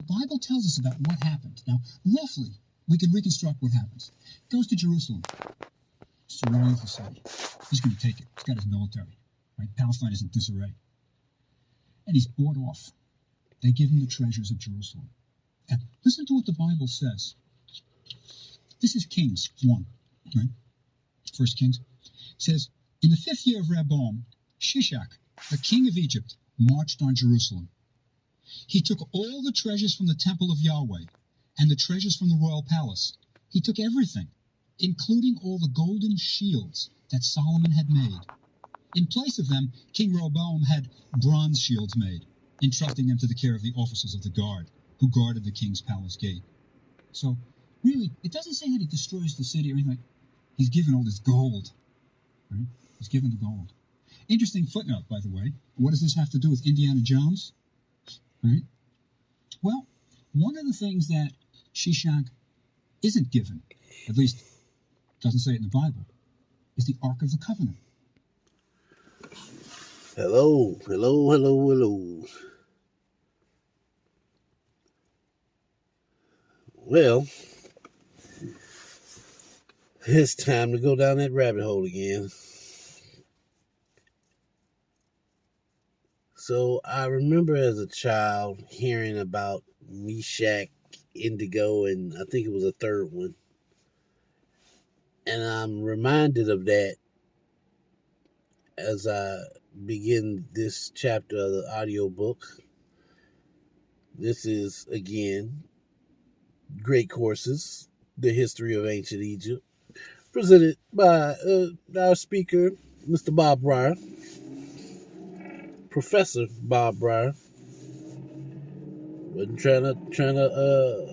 The Bible tells us about what happened. Now, roughly, we can reconstruct what happens. Goes to Jerusalem, surrounds the city. He's going to take it. He's got his military. Right? Palestine is in disarray. And he's bought off. They give him the treasures of Jerusalem. And listen to what the Bible says. This is Kings 1, right? First Kings. It says, in the 5th year of Rehoboam, Shishak, the king of Egypt, marched on Jerusalem. He took all the treasures from the temple of Yahweh and the treasures from the royal palace. He took everything, including all the golden shields that Solomon had made. In place of them, King Rehoboam had bronze shields made, entrusting them to the care of the officers of the guard, who guarded the king's palace gate. So, really, it doesn't say that he destroys the city or anything. He's given all this gold. Right? He's given the gold. Interesting footnote, by the way. What does this have to do with Indiana Jones? Right? Well, one of the things that Shishak isn't given, at least doesn't say it in the Bible, is the Ark of the Covenant. Hello, hello, hello, hello. Well, it's time to go down that rabbit hole again. So I remember as a child hearing about Meshach, Indigo, and I think it was a third one. And I'm reminded of that as I begin this chapter of the audiobook. This is, again, Great Courses, the History of Ancient Egypt, presented by our speaker, Mr. Bob Breyer, Professor Bob Breyer. Wasn't trying to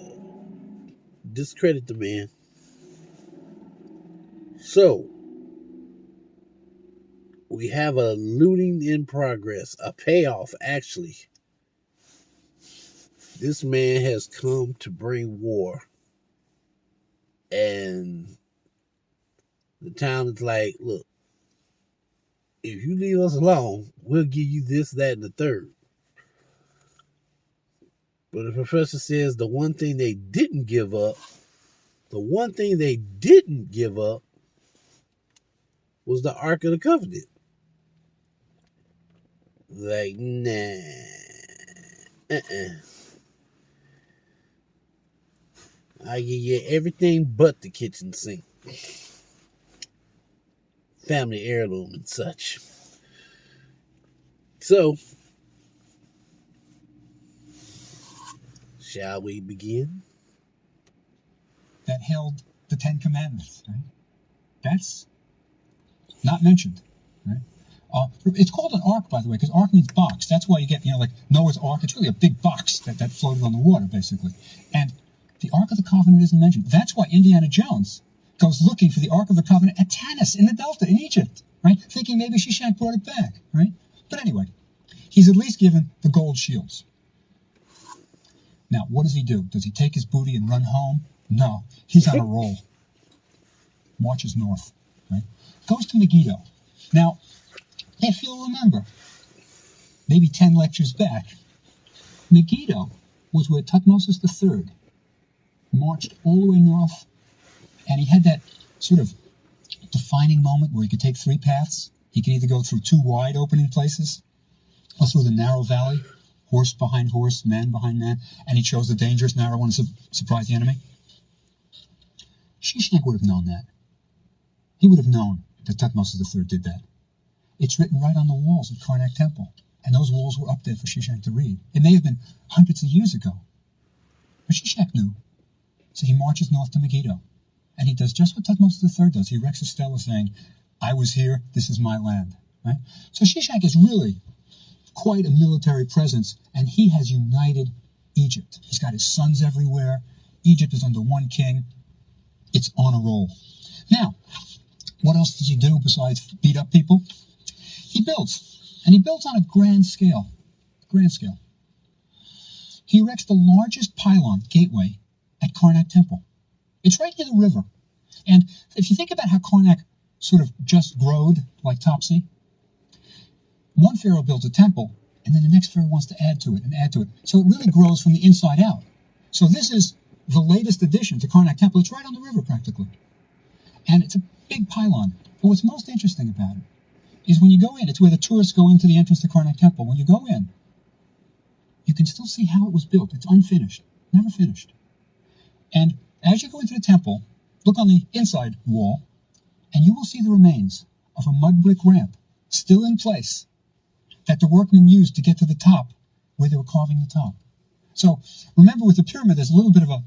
discredit the man. So, we have a looting in progress, a payoff, actually. This man has come to bring war. And the town is like, look, if you leave us alone, we'll give you this, that, and the third. But the professor says the one thing they didn't give up was the Ark of the Covenant. Like, nah. I give you everything but the kitchen sink. Family heirloom and such. So, shall we begin? That held the Ten Commandments, right? That's not mentioned, right? It's called an ark, by the way, because ark means box. That's why you get, like Noah's Ark. It's really a big box that floated on the water, basically. And the Ark of the Covenant isn't mentioned. That's why Indiana Jones goes looking for the Ark of the Covenant at Tanis in the Delta in Egypt, right? Thinking maybe Shishak brought it back, right? But anyway, he's at least given the gold shields. Now, what does he do? Does he take his booty and run home? No, he's on a roll. Marches north, right? Goes to Megiddo. Now, if you'll remember, maybe 10 lectures back, Megiddo was where Tutmosis III marched all the way north, and he had that sort of defining moment where he could take 3 paths. He could either go through 2 wide opening places, or through the narrow valley, horse behind horse, man behind man, and he chose the dangerous narrow one to surprise the enemy. Shishak would have known that. He would have known that Tutmosis III did that. It's written right on the walls of Karnak Temple, and those walls were up there for Shishak to read. It may have been hundreds of years ago, but Shishak knew. So he marches north to Megiddo, and he does just what Tutmosis III does. He erects a stela saying, I was here, this is my land. Right? So Shishak is really quite a military presence, and he has united Egypt. He's got his sons everywhere. Egypt is under one king. It's on a roll. Now, what else does he do besides beat up people? He builds, and he builds on a grand scale. He erects the largest pylon gateway at Karnak Temple. It's right near the river. And if you think about how Karnak sort of just growed like Topsy, one pharaoh builds a temple, And then the next pharaoh wants to add to it and add to it. So it really grows from the inside out. So this is the latest addition to Karnak Temple. It's right on the river practically. And it's a big pylon. But what's most interesting about it is when you go in, it's where the tourists go into the entrance to Karnak Temple. When you go in, you can still see how it was built. It's unfinished, never finished. And as you go into the temple, look on the inside wall, and you will see the remains of a mud brick ramp still in place that the workmen used to get to the top where they were carving the top. So remember, with the pyramid, there's a little bit of a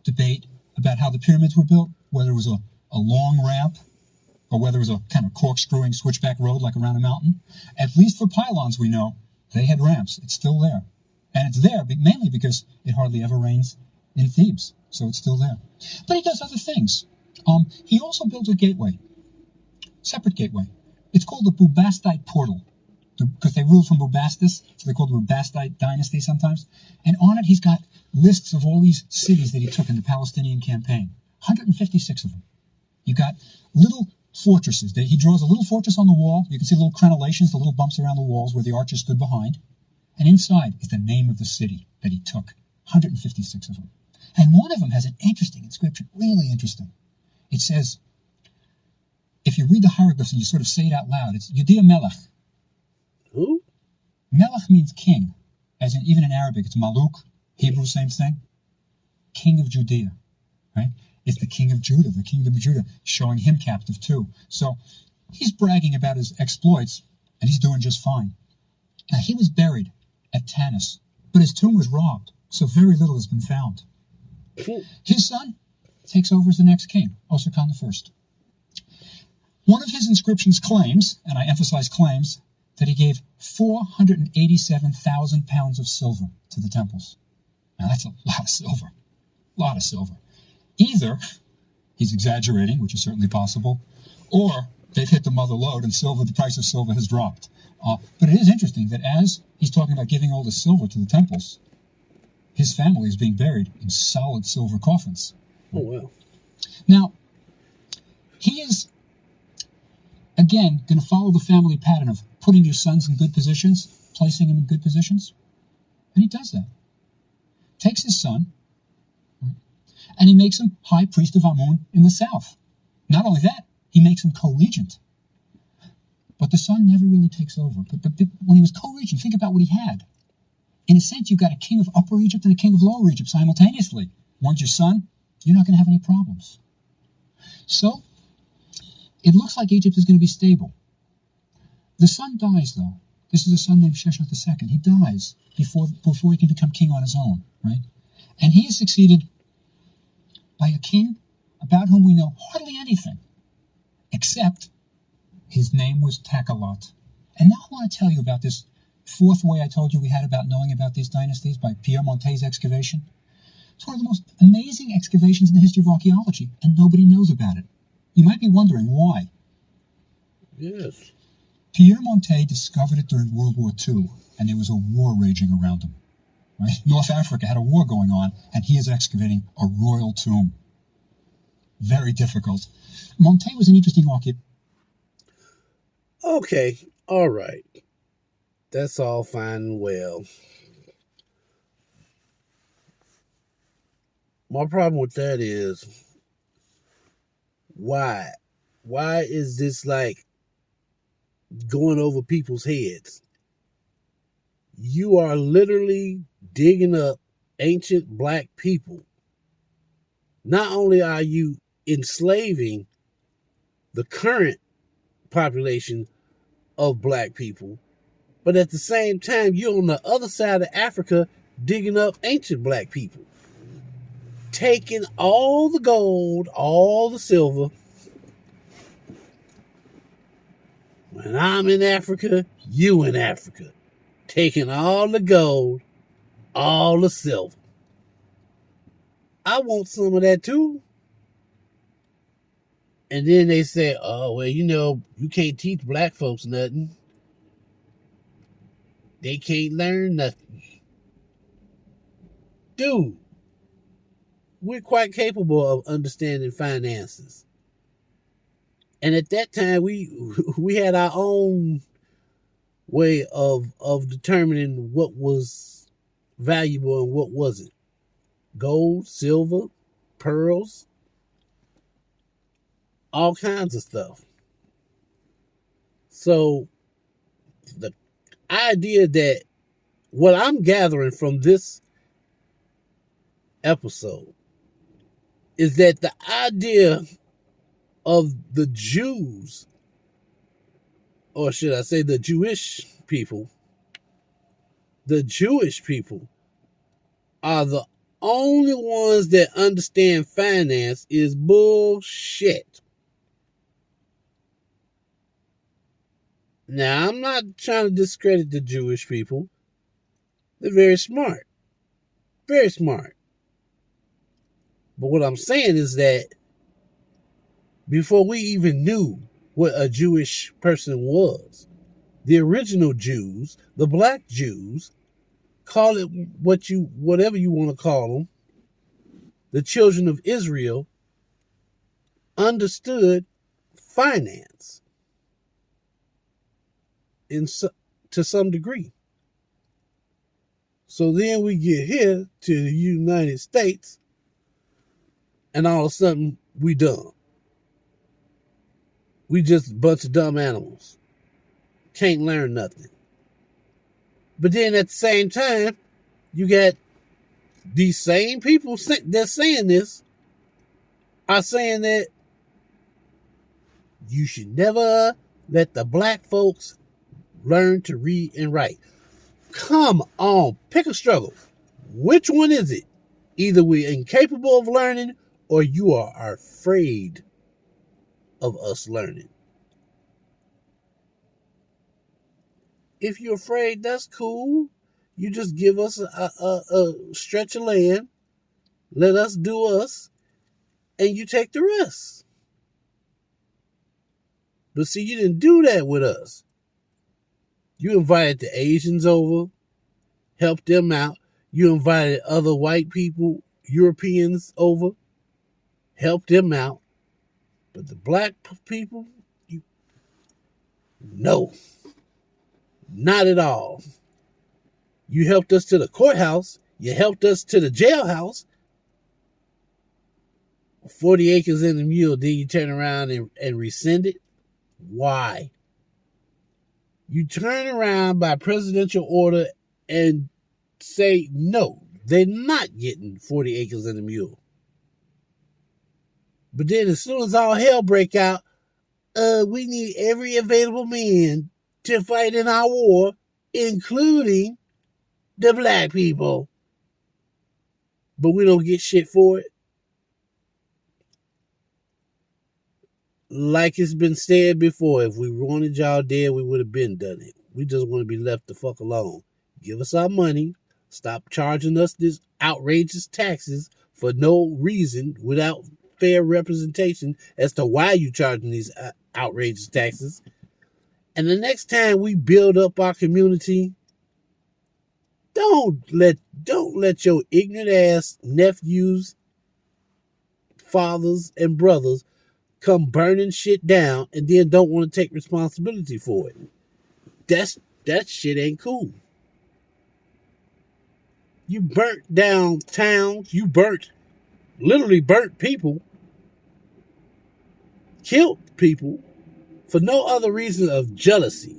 debate about how the pyramids were built, whether it was a long ramp or whether it was a kind of corkscrewing switchback road like around a mountain. At least for pylons, we know they had ramps. It's still there. And it's there mainly because it hardly ever rains in Thebes, so it's still there. But he does other things. He also built a gateway, separate gateway. It's called the Bubastite Portal, because they ruled from Bubastis, so they called the Bubastite dynasty sometimes. And on it, he's got lists of all these cities that he took in the Palestinian campaign, 156 of them. You got little fortresses. He draws a little fortress on the wall. You can see the little crenellations, the little bumps around the walls where the archers stood behind. And inside is the name of the city that he took, 156 of them. And one of them has an interesting inscription, really interesting. It says, if you read the hieroglyphs and you sort of say it out loud, it's Yudea Melech. Who? Melech means king, as in even in Arabic, it's Maluk, Hebrew, same thing. King of Judea, right? It's the king of Judah, the kingdom of Judah, showing him captive too. So he's bragging about his exploits, and he's doing just fine. Now, he was buried at Tanis, but his tomb was robbed, so very little has been found. His son takes over as the next king, Osirkan I. One of his inscriptions claims, and I emphasize claims, that he gave 487,000 pounds of silver to the temples. Now, that's a lot of silver. A lot of silver. Either he's exaggerating, which is certainly possible, or they've hit the mother lode and the price of silver has dropped. But it is interesting that as he's talking about giving all the silver to the temples, his family is being buried in solid silver coffins. Oh, wow. Now, he is, again, going to follow the family pattern of putting your sons in good positions, placing them in good positions. And he does that. Takes his son, and he makes him high priest of Amun in the south. Not only that, he makes him co-regent. But the son never really takes over. But when he was co-regent, think about what he had. In a sense, you've got a king of Upper Egypt and a king of Lower Egypt simultaneously. One's your son, you're not going to have any problems. So, it looks like Egypt is going to be stable. The son dies, though. This is a son named Sheshach II. He dies before he can become king on his own, right? And he is succeeded by a king about whom we know hardly anything, except his name was Takalot. And now I want to tell you about this fourth way I told you we had about knowing about these dynasties by Pierre Montet's excavation. It's one of the most amazing excavations in the history of archaeology, and nobody knows about it. You might be wondering why. Yes. Pierre Montet discovered it during World War II, and there was a war raging around him. Right? North Africa had a war going on, and he is excavating a royal tomb. Very difficult. Montet was an interesting archaeologist. Okay, all right. That's all fine and well. My problem with that is, why? Why is this like going over people's heads? You are literally digging up ancient black people. Not only are you enslaving the current population of black people, but at the same time, you're on the other side of Africa digging up ancient black people. Taking all the gold, all the silver. When I'm in Africa, you in Africa. Taking all the gold, all the silver. I want some of that too. And then they say, oh, well, you can't teach black folks nothing. They can't learn nothing. Dude, we're quite capable of understanding finances. And at that time, we had our own way of determining what was valuable and what wasn't. Gold, silver, pearls, all kinds of stuff. So the idea that what I'm gathering from this episode is that the idea of the Jews, or should I say the Jewish people are the only ones that understand finance is bullshit. Now, I'm not trying to discredit the Jewish people. They're very smart. Very smart. But what I'm saying is that before we even knew what a Jewish person was, the original Jews, the black Jews, call it whatever you want to call them, the children of Israel understood finance to some degree. So then we get here to the United States, and all of a sudden we dumb. We just a bunch of dumb animals. Can't learn nothing. But then at the same time, you got these same people that's saying this are saying that you should never let the black folks learn to read and write. Come on, pick a struggle. Which one is it? Either we're incapable of learning or you are afraid of us learning. If you're afraid, that's cool. You just give us a stretch of land, let us do us, and you take the rest. But see, you didn't do that with us. You invited the Asians over, helped them out. You invited other white people, Europeans over, helped them out. But the black people, no, not at all. You helped us to the courthouse. You helped us to the jailhouse. 40 acres in the mule, then you turn around and rescind it? Why? You turn around by presidential order and say, no, they're not getting 40 acres in the mule. But then as soon as all hell break out, we need every available man to fight in our war, including the black people. But we don't get shit for it. Like it's been said before, if we wanted y'all dead, we would have been done it. We just want to be left the fuck alone. Give us our money. Stop charging us this outrageous taxes for no reason without fair representation as to why you charging these outrageous taxes. And the next time we build up our community, don't let your ignorant ass nephews, fathers, and brothers come burning shit down and then don't want to take responsibility for it. That shit ain't cool. You burnt down towns. You literally burnt people, killed people for no other reason of jealousy.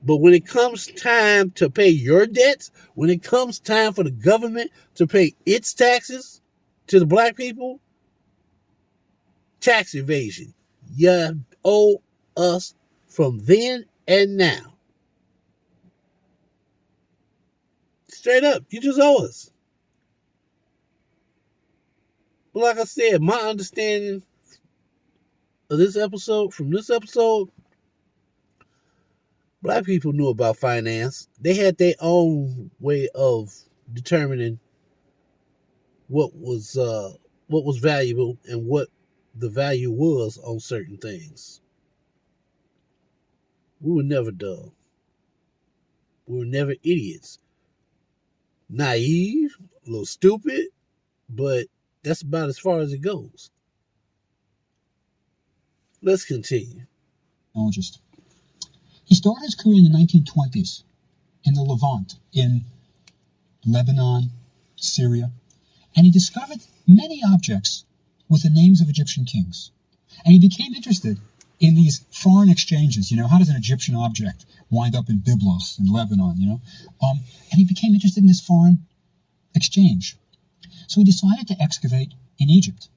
But when it comes time to pay your debts, when it comes time for the government to pay its taxes to the black people, tax evasion. You owe us from then and now. Straight up, you just owe us. But like I said, my understanding of this episode, black people knew about finance. They had their own way of determining what was valuable and what the value was on certain things. We were never dumb. We were never idiots. Naive, a little stupid, but that's about as far as it goes. Let's continue. Archaeologist. He started his career in the 1920s in the Levant, in Lebanon, Syria, and he discovered many objects with the names of Egyptian kings. And he became interested in these foreign exchanges. How does an Egyptian object wind up in Byblos in Lebanon, And he became interested in this foreign exchange. So he decided to excavate in Egypt.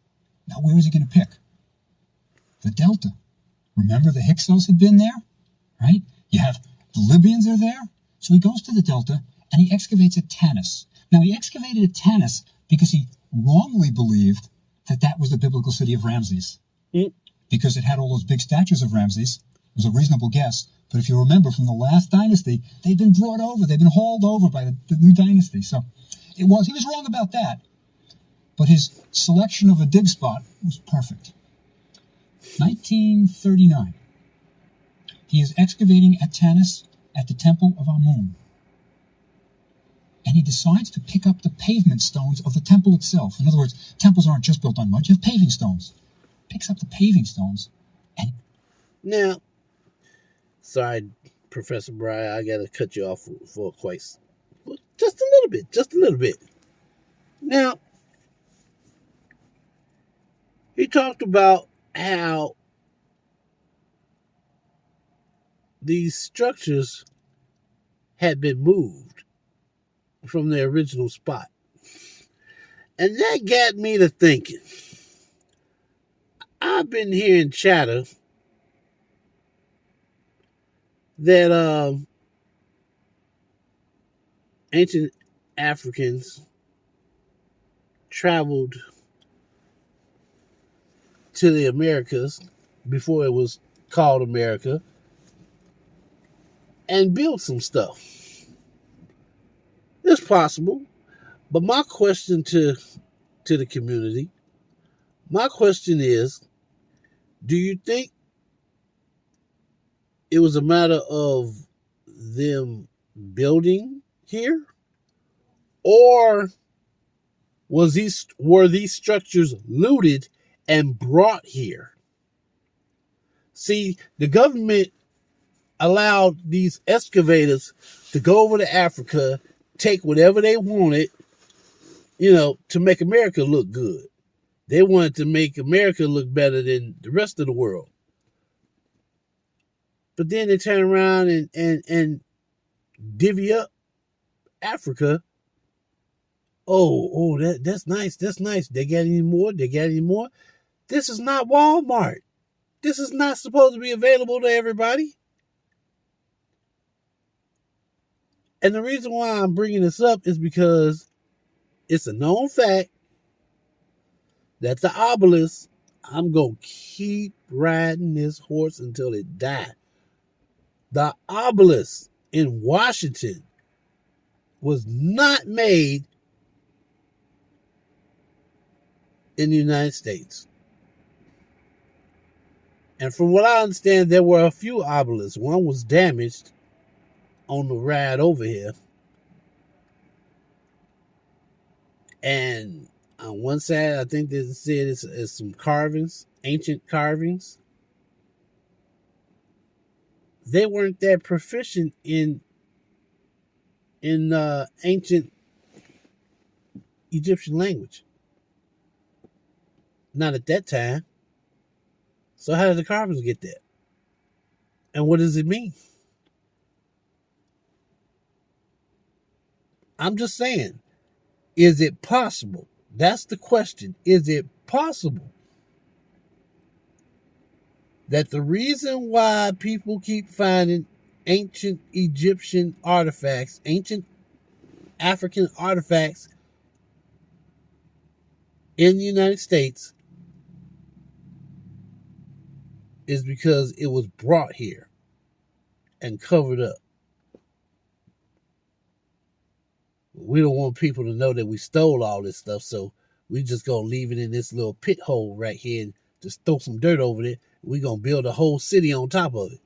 Now, where is he going to pick? The Delta. Remember, the Hyksos had been there, right? You have the Libyans are there. So he goes to the Delta and he excavates at Tanis. Now, he excavated at Tanis because he wrongly believed that that was the biblical city of Ramses. Because it had all those big statues of Ramses. It was a reasonable guess. But if you remember from the last dynasty, they've been brought over. They've been hauled over by the new dynasty. So he was wrong about that. But his selection of a dig spot was perfect. 1939. He is excavating at Tanis at the Temple of Amun. And he decides to pick up the pavement stones of the temple itself. In other words, temples aren't just built on mud, you have paving stones. Picks up the paving stones and... Now, sorry, Professor Breyer, I got to cut you off for just a little bit. Now, he talked about how these structures had been moved from their original spot. And that got me to thinking. I've been hearing chatter that ancient Africans traveled to the Americas before it was called America and built some stuff. It's possible, but my question to the community, my question is, do you think it was a matter of them building here, or were these structures looted and brought here? See, the government allowed these excavators to go over to Africa, take whatever they wanted, to make America look good. They wanted to make America look better than the rest of the world. But then they turn around and divvy up Africa. Oh, that's nice. That's nice. They got any more? This is not Walmart. This is not supposed to be available to everybody. And the reason why I'm bringing this up is because it's a known fact that the obelisk, I'm going to keep riding this horse until it dies. The obelisk in Washington was not made in the United States. And from what I understand, there were a few obelisks. One was damaged on the ride over here. And on one side, I think they said it's some carvings, ancient carvings. They weren't that proficient in ancient Egyptian language. Not at that time. So how did the carvings get that? And what does it mean? I'm just saying, is it possible? That's the question. Is it possible that the reason why people keep finding ancient Egyptian artifacts, ancient African artifacts in the United States is because it was brought here and covered up? We don't want people to know that we stole all this stuff, so we just gonna leave it in this little pit hole right here and just throw some dirt over it. We're gonna build a whole city on top of it.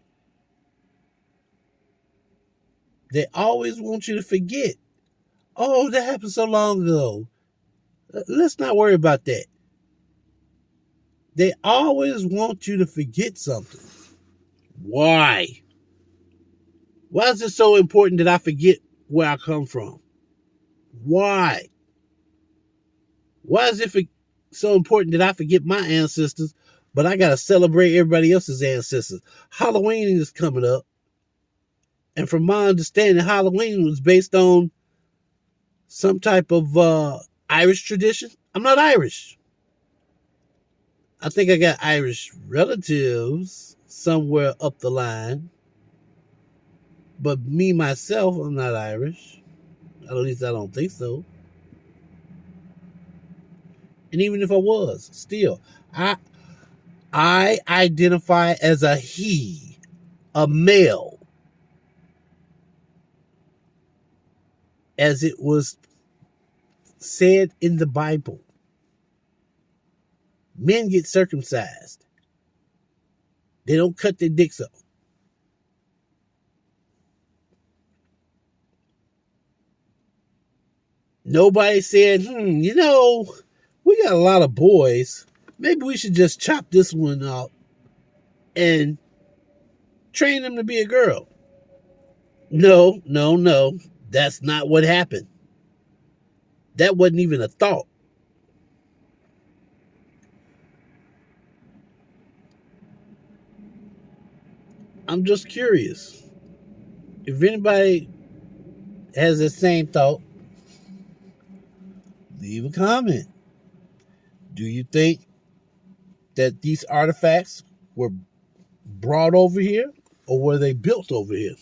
They always want you to forget. Oh, that happened so long ago. Let's not worry about that. They always want you to forget something. Why? Why is it so important that I forget where I come from? Why? Why is it so important that I forget my ancestors, but I got to celebrate everybody else's ancestors? Halloween is coming up. And from my understanding, Halloween was based on some type of Irish tradition. I'm not Irish. I think I got Irish relatives somewhere up the line. But me, myself, I'm not Irish. At least I don't think so. And even if I was, still, I identify as a he, a male, as it was said in the Bible. Men get circumcised. They don't cut their dicks up. Nobody said, we got a lot of boys. Maybe we should just chop this one up and train them to be a girl. No. That's not what happened. That wasn't even a thought. I'm just curious. If anybody has the same thought, leave a comment. Do you think that these artifacts were brought over here or were they built over here?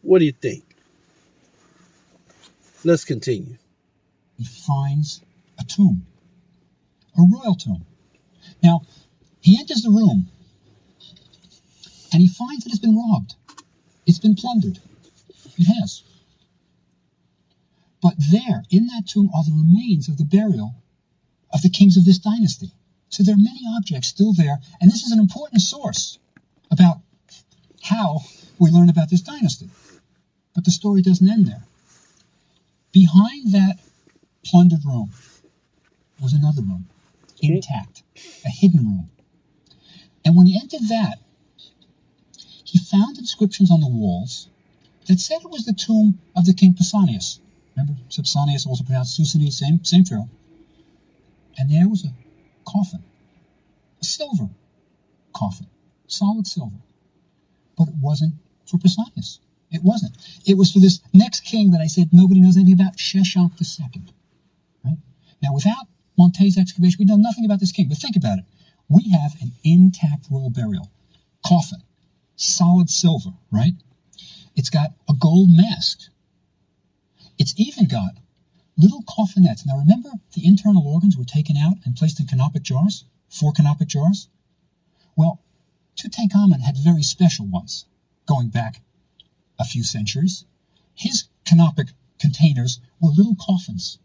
What do you think? Let's continue. He finds a tomb, a royal tomb. Now, he enters the room and he finds that it's been robbed. It's been plundered. It has. But there, in that tomb, are the remains of the burial of the kings of this dynasty. So there are many objects still there, and this is an important source about how we learn about this dynasty. But the story doesn't end there. Behind that plundered room was another room, intact, a hidden room. And when he entered that, he found inscriptions on the walls that said it was the tomb of the king Pausanias. Remember, Pausanias, also pronounced Susani, same pharaoh. And there was a coffin, a silver coffin, solid silver. But it wasn't for Pausanias. It wasn't. It was for this next king that I said nobody knows anything about, Sheshonq II. Right? Now, without Monte's excavation, we know nothing about this king. But think about it. We have an intact royal burial, coffin, solid silver, right? It's got a gold mask. It's even got little coffinettes. Now, remember the internal organs were taken out and placed in canopic jars? 4 canopic jars? Well, Tutankhamun had very special ones, going back a few centuries. His canopic containers were little coffins.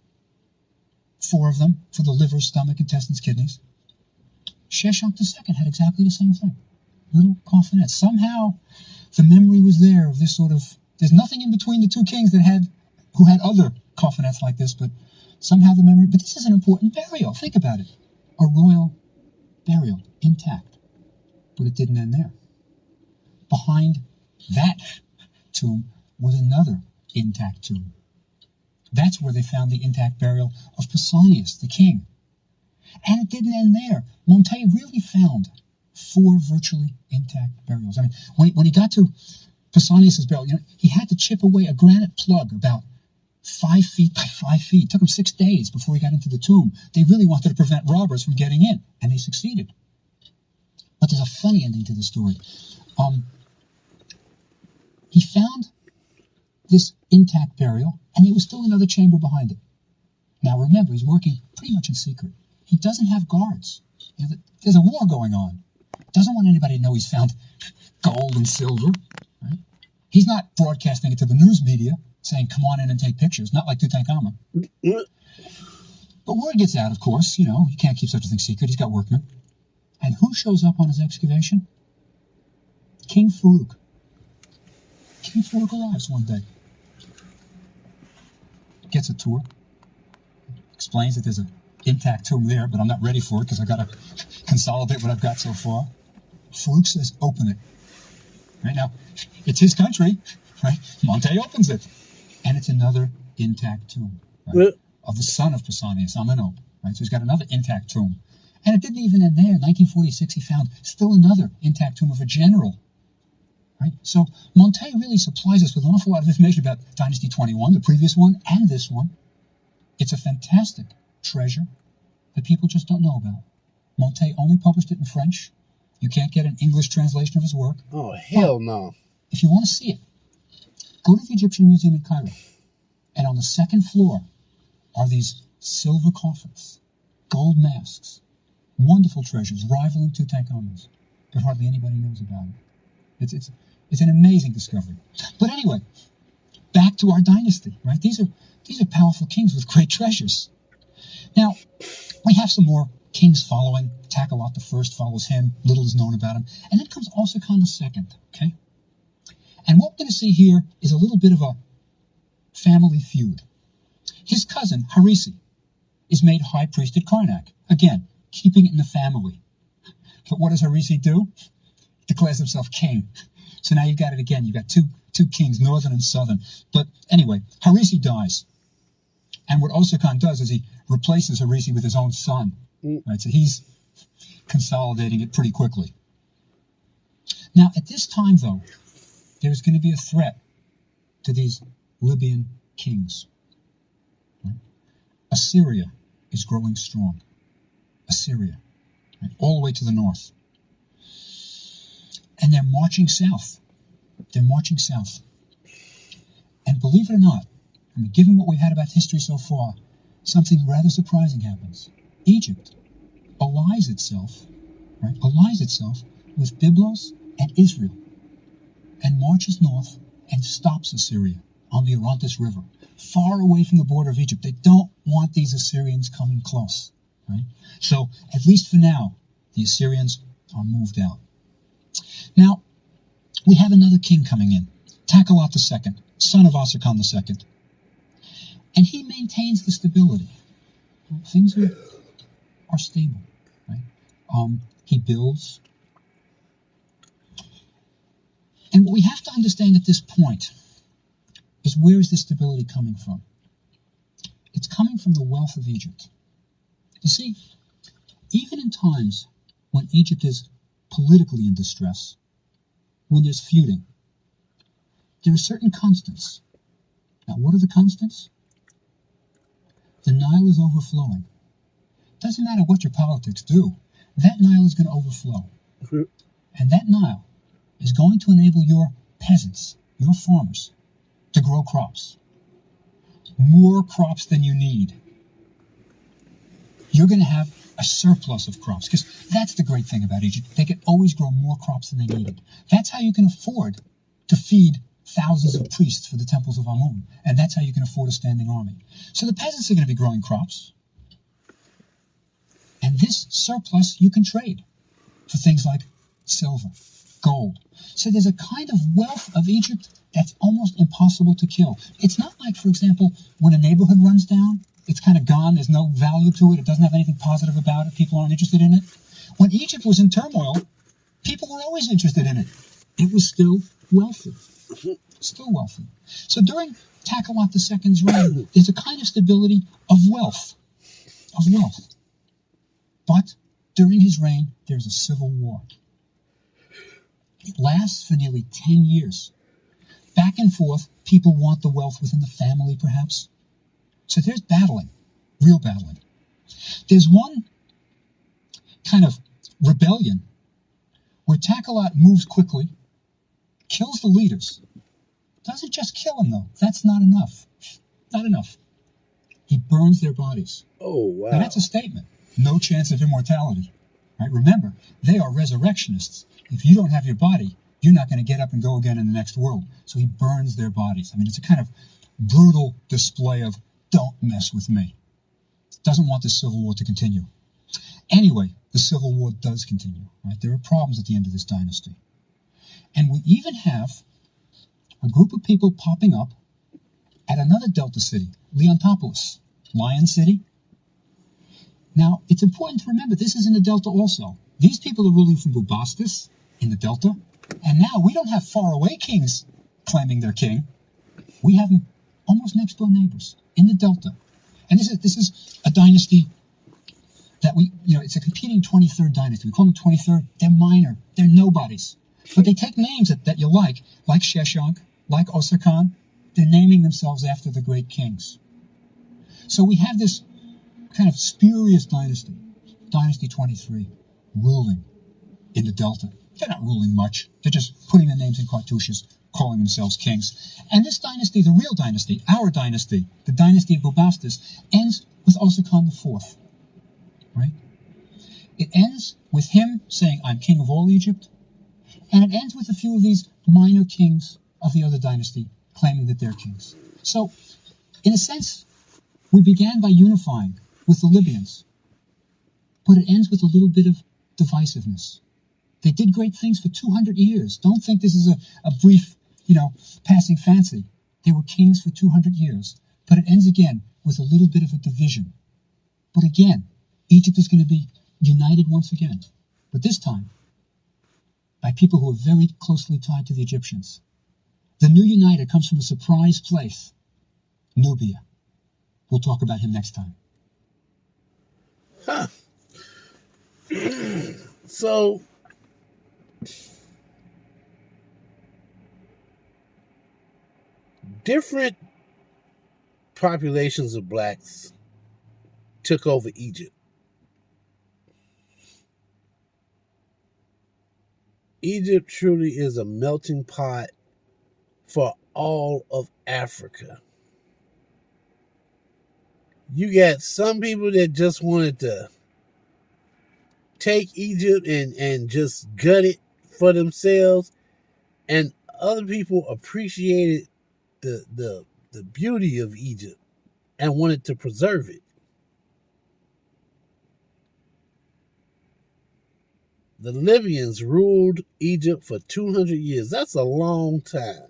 4 of them for the liver, stomach, intestines, kidneys. Sheshonq II had exactly the same thing. Little coffinettes. Somehow, the memory was there of this sort of... There's nothing in between the 2 kings who had other coffinettes like this, but somehow the memory... But this is an important burial. Think about it. A royal burial, intact. But it didn't end there. Behind that tomb was another intact tomb. That's where they found the intact burial of Pausanias, the king. And it didn't end there. Monte really found 4 virtually intact burials. I mean, when he got to Pausanias' burial, he had to chip away a granite plug about 5 feet by 5 feet. It took him 6 days before he got into the tomb. They really wanted to prevent robbers from getting in, and they succeeded. But there's a funny ending to the story. He found this intact burial, and there was still another chamber behind it. Now remember, he's working pretty much in secret. He doesn't have guards. There's a war going on. Doesn't want anybody to know he's found gold and silver. Right? He's not broadcasting it to the news media, saying, come on in and take pictures, not like Tutankhamun. But word gets out, of course. You can't keep such a thing secret. He's got workmen. And who shows up on his excavation? King Farouk. King Farouk arrives one day. Gets a tour. Explains that there's an intact tomb there, but I'm not ready for it because I've got to consolidate what I've got so far. Farouk says, open it. Right now, it's his country, right? Monte opens it, and it's another intact tomb, right? Of the son of Pausanias, Ameno, right? So he's got another intact tomb. And it didn't even end there. In 1946, he found still another intact tomb of a general, right? So Monte really supplies us with an awful lot of information about Dynasty 21, the previous one, and this one. It's a fantastic treasure that people just don't know about. Monte only published it in French. You can't get an English translation of his work. Oh, hell no. If you want to see it, go to the Egyptian Museum in Cairo. And on the second floor are these silver coffins, gold masks, wonderful treasures rivaling Tutankhamun's, but hardly anybody knows about it. It's an amazing discovery. But anyway, back to our dynasty, right? These are powerful kings with great treasures. Now, we have some more kings following. Takalot I follows him. Little is known about him. And then comes Osirkon II, okay? And what we're going to see here is a little bit of a family feud. His cousin, Harisi, is made high priest at Karnak. Again, keeping it in the family. But what does Harisi do? Declares himself king. So now you've got it again. You've got two kings, northern and southern. But anyway, Harisi dies. And what Osirkon does is he replaces Harisi with his own son. Right? So he's consolidating it pretty quickly. Now, at this time, though, there's going to be a threat to these Libyan kings. Right? Assyria is growing strong. Assyria, right? All the way to the north. And they're marching south. They're marching south. And believe it or not, I mean, given what we've had about history so far, something rather surprising happens. Egypt allies itself, right? Allies itself with Byblos and Israel and marches north and stops Assyria on the Orontes River, far away from the border of Egypt. They don't want these Assyrians coming close, right? So, at least for now, the Assyrians are moved out. Now, we have another king coming in, Takalot II, son of Osirkon II. And he maintains the stability. Things are stable, right? He builds. And what we have to understand at this point is, where is this stability coming from? It's coming from the wealth of Egypt. You see, even in times when Egypt is politically in distress, when there's feuding, there are certain constants. Now, what are the constants? The Nile is overflowing. Doesn't matter what your politics do, that Nile is going to overflow. And that Nile is going to enable your peasants, your farmers, to grow crops. More crops than you need. You're going to have a surplus of crops, because that's the great thing about Egypt. They can always grow more crops than they needed. That's how you can afford to feed thousands of priests for the temples of Amun. And that's how you can afford a standing army. So the peasants are going to be growing crops. And this surplus you can trade for things like silver, gold. So there's a kind of wealth of Egypt that's almost impossible to kill. It's not like, for example, when a neighborhood runs down, it's kind of gone, there's no value to it, it doesn't have anything positive about it, people aren't interested in it. When Egypt was in turmoil, people were always interested in it. It was still wealthy. Still wealthy. So during Takalot II's reign, there's a kind of stability of wealth. But during his reign, there's a civil war. It lasts for nearly 10 years. Back and forth, people want the wealth within the family, perhaps. So there's battling, real battling. There's one kind of rebellion where Takalot moves quickly, kills the leaders. Doesn't just kill them, though. That's not enough. Not enough. He burns their bodies. Oh, wow. Now, that's a statement. No chance of immortality. Right? Remember, they are resurrectionists. If you don't have your body, you're not going to get up and go again in the next world. So he burns their bodies. I mean, it's a kind of brutal display of, don't mess with me. Doesn't want the civil war to continue. Anyway, the civil war does continue. Right? There are problems at the end of this dynasty. And we even have a group of people popping up at another Delta city, Leontopolis, Lion City. Now, it's important to remember, this is in the Delta also. These people are ruling from Bubastis in the Delta, And now we don't have faraway kings claiming they're king. We have them almost next door neighbors in the Delta. And this is a dynasty that it's a competing 23rd dynasty. We call them 23rd. They're minor. They're nobodies. But they take names that you like Sheshonq, like Osakan. They're naming themselves after the great kings. So we have this kind of spurious dynasty, Dynasty 23, ruling in the Delta. They're not ruling much. They're just putting their names in cartouches, calling themselves kings. And this dynasty, the real dynasty, our dynasty, the dynasty of Bubastis, ends with Osakan IV. Right? It ends with him saying, I'm king of all Egypt. And it ends with a few of these minor kings of the other dynasty claiming that they're kings. So, in a sense, we began by unifying with the Libyans. But it ends with a little bit of divisiveness. They did great things for 200 years. Don't think this is a brief, passing fancy. They were kings for 200 years. But it ends again with a little bit of a division. But again, Egypt is going to be united once again. But this time, by people who are very closely tied to the Egyptians. The new united comes from a surprise place, Nubia. We'll talk about him next time. Huh. So, different populations of blacks took over Egypt. Egypt truly is a melting pot for all of Africa. You got some people that just wanted to take Egypt and just gut it for themselves, and other people appreciated the beauty of Egypt and wanted to preserve it. The Libyans ruled Egypt for 200 years. That's a long time.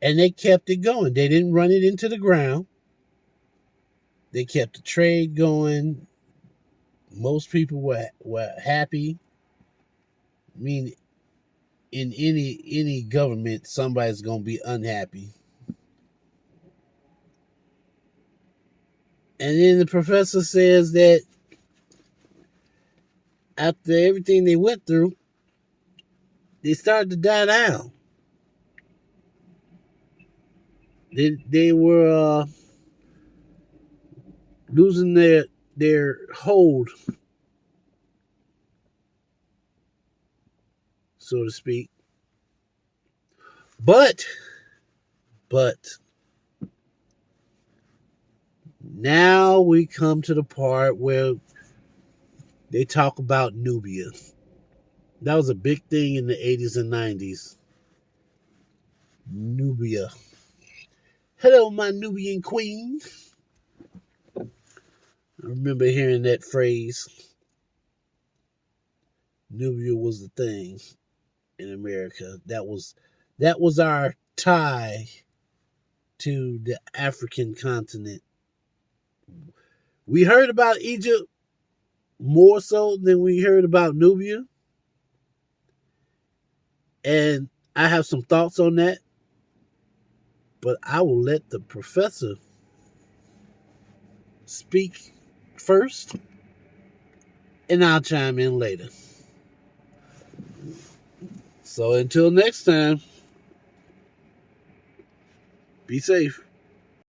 And they kept it going. They didn't run it into the ground. They kept the trade going. Most people were happy. I mean, in any government, somebody's going to be unhappy. And then the professor says that after everything they went through, they started to die down. They were losing their hold, so to speak. But now we come to the part where they talk about Nubia. That was a big thing in the 80s and 90s. Nubia. Hello, my Nubian queen. I remember hearing that phrase. Nubia was the thing in America. That was our tie to the African continent. We heard about Egypt more so than we heard about Nubia. And I have some thoughts on that. But I will let the professor speak first, and I'll chime in later. So until next time, be safe.